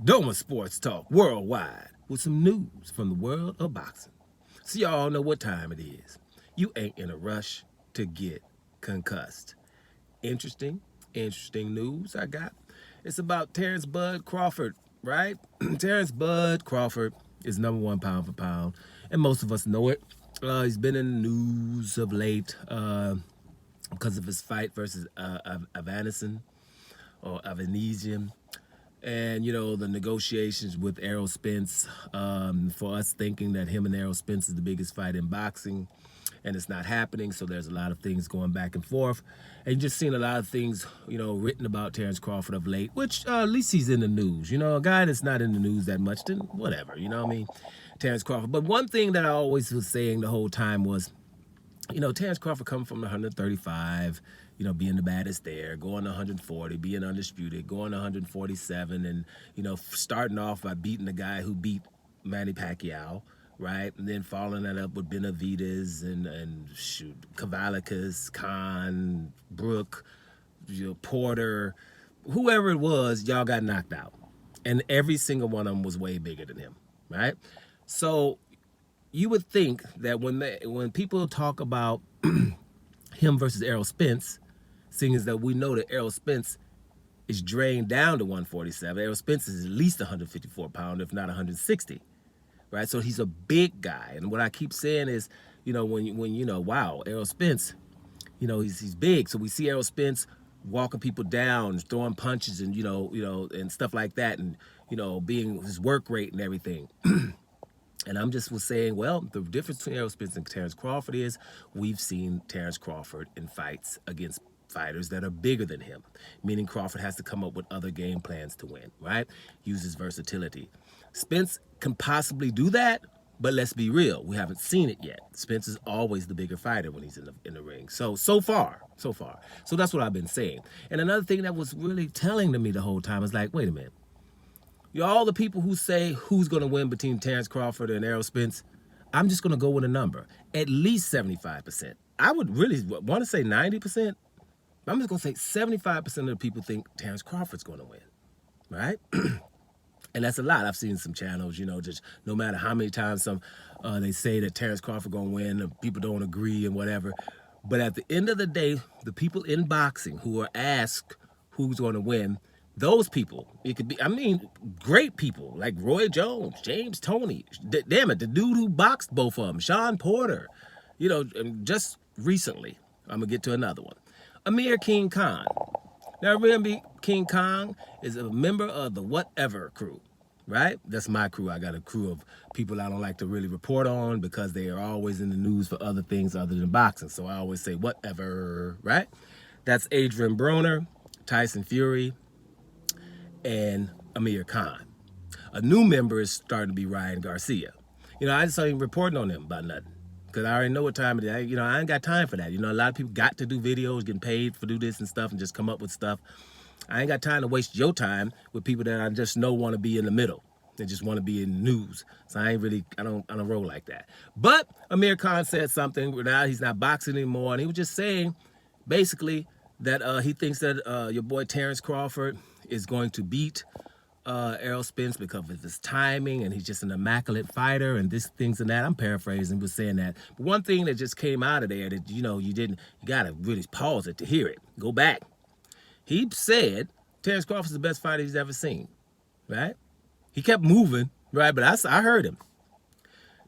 Doma Sports Talk worldwide with some news from the world of boxing. So y'all know what time it is. You ain't in a rush to get concussed. Interesting news I got. It's about Terence Bud Crawford, right? Terence Bud Crawford is number one pound for pound, and most of us know it. He's been in the news of late because of his fight versus Avanesian or Avanesian. And, you know, the negotiations with Errol Spence, for us thinking that him and Errol Spence is the biggest fight in boxing, and it's not happening. So there's a lot of things going back and forth. And you just seen a lot of things, you know, written about Terence Crawford of late, which at least he's in the news. You know, a guy that's not in the news that much, then whatever, you know what I mean? Terence Crawford. But one thing that I always was saying the whole time was, you know, Terence Crawford coming from 135, you know, being the baddest there, going to 140, being undisputed, going to 147, and, you know, starting off by beating the guy who beat Manny Pacquiao, right? And then following that up with Benavidez and Cavalikas, Khan, Brook, you know, Porter, whoever it was, y'all got knocked out. And every single one of them was way bigger than him, right? So you would think that when people talk about him versus Errol Spence, seeing as that we know that Errol Spence is drained down to 147, Errol Spence is at least 154 pounds, if not 160, right? So he's a big guy, and what I keep saying is, you know, when you know, wow, Errol Spence, you know, he's big, so we see Errol Spence walking people down, throwing punches, and you know, and stuff like that, and you know, being his work rate and everything. And I'm just was saying, well, the difference between Errol Spence and Terence Crawford is we've seen Terence Crawford in fights against fighters that are bigger than him, meaning Crawford has to come up with other game plans to win, right? Uses versatility. Spence can possibly do that, but let's be real, we haven't seen it yet. Spence is always the bigger fighter when he's in the ring. So far. So that's what I've been saying. And another thing that was really telling to me the whole time is like, wait a minute. All the people who say who's going to win between Terence Crawford and Errol Spence, I'm just going to go with a number. At least 75%. I would really want to say 90%. I'm just going to say 75% of the people think Terence Crawford's going to win, right? And that's a lot. I've seen some channels, you know, just no matter how many times they say that Terence Crawford going to win, people don't agree and whatever. But at the end of the day, the people in boxing who are asked who's going to win, those people, it could be, I mean, great people like Roy Jones, James Toney, damn it, the dude who boxed both of them, Sean Porter, you know, just recently, I'm going to get to another one. Amir Khan. Now, remember, King Kong is a member of the Whatever crew, right? That's my crew. I got a crew of people I don't like to really report on because they are always in the news for other things other than boxing. So I always say whatever, right? That's Adrian Broner, Tyson Fury, and Amir Khan. A new member is starting to be Ryan Garcia. You know, I just ain't reporting on him about nothing because I already know what time it is. You know, I ain't got time for that. You know, a lot of people got to do videos, getting paid for do this and stuff, and just come up with stuff. I ain't got time to waste your time with people that I just know want to be in the middle. They just want to be in the news. So I don't roll like that. But Amir Khan said something. Now he's not boxing anymore, and he was just saying, basically, that he thinks that your boy Terence Crawford is going to beat Errol Spence because of his timing, and he's just an immaculate fighter, and this, things and that. I'm paraphrasing, was saying that. But one thing that just came out of there that, you know, you got to really pause it to hear it. Go back. He said Terence Crawford's the best fighter he's ever seen, right? He kept moving, right? But I heard him.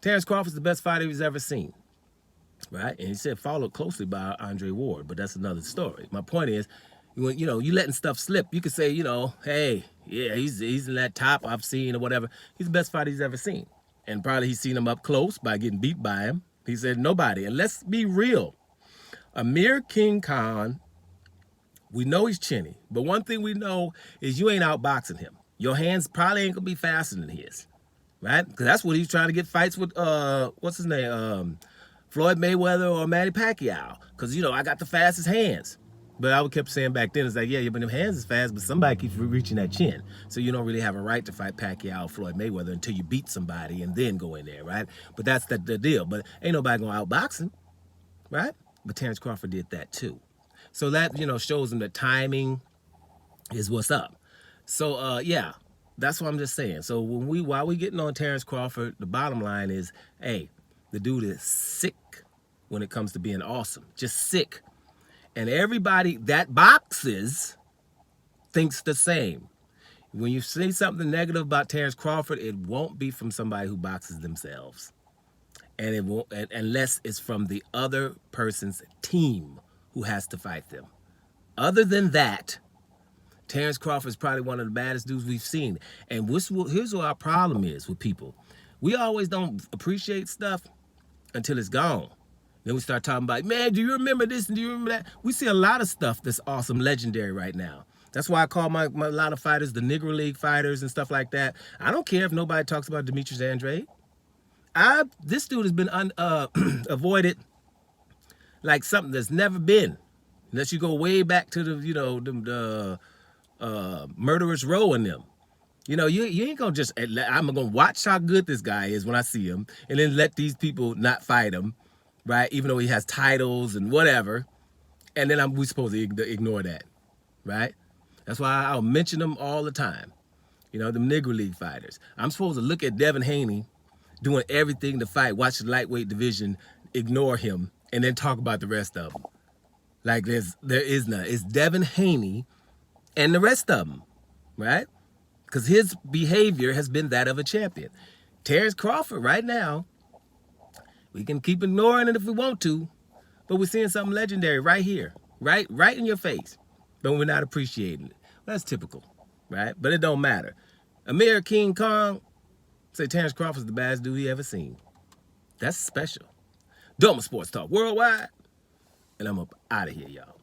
Terence Crawford's the best fighter he's ever seen, right? And he said followed closely by Andre Ward, but that's another story. My point is, when, you know, you letting stuff slip, you could say, you know, hey, yeah, he's in that top I've seen or whatever. He's the best fighter he's ever seen. And probably he's seen him up close by getting beat by him. He said nobody. And let's be real. Amir Khan, we know he's chinny. But one thing we know is you ain't outboxing him. Your hands probably ain't going to be faster than his. Right? Because that's what he's trying to get fights with, what's his name? Floyd Mayweather or Manny Pacquiao. Because, you know, I got the fastest hands. But I kept saying back then, it's like, yeah, but them hands is fast, but somebody keeps reaching that chin. So you don't really have a right to fight Pacquiao or Floyd Mayweather until you beat somebody and then go in there, right? But that's the deal. But ain't nobody going to outbox him, right? But Terence Crawford did that too. So that, you know, shows him that timing is what's up. So, yeah, That's what I'm just saying. So while we getting on Terence Crawford, the bottom line is, hey, the dude is sick when it comes to being awesome. Just sick. And everybody that boxes thinks the same. When you say something negative about Terence Crawford, it won't be from somebody who boxes themselves. And it won't, unless it's from the other person's team who has to fight them. Other than that, Terence Crawford is probably one of the baddest dudes we've seen. And here's what our problem is with people. We always don't appreciate stuff until it's gone. Then we start talking about, man, do you remember this and do you remember that? We see a lot of stuff that's awesome, legendary right now. That's why I call my lot of fighters the Negro League fighters and stuff like that. I don't care if nobody talks about Demetrius Andrade. This dude has been avoided like something that's never been. Unless you go way back to the Murderers Row and them. You ain't gonna just, I'm gonna watch how good this guy is when I see him and then let these people not fight him, right? Even though he has titles and whatever. And then we supposed to ignore that, right? That's why I'll mention them all the time. Them Negro League fighters. I'm supposed to look at Devin Haney doing everything to fight, watch the lightweight division, ignore him, and then talk about the rest of them. Like there is none. It's Devin Haney and the rest of them, right? Because his behavior has been that of a champion. Terence Crawford right now, we can keep ignoring it if we want to, but we're seeing something legendary right here, right in your face, but we're not appreciating it. That's typical, right? But it don't matter. Amir Khan say Terence Crawford's the baddest dude he ever seen. That's special. Doma Sports Talk Worldwide, and I'm up out of here, y'all.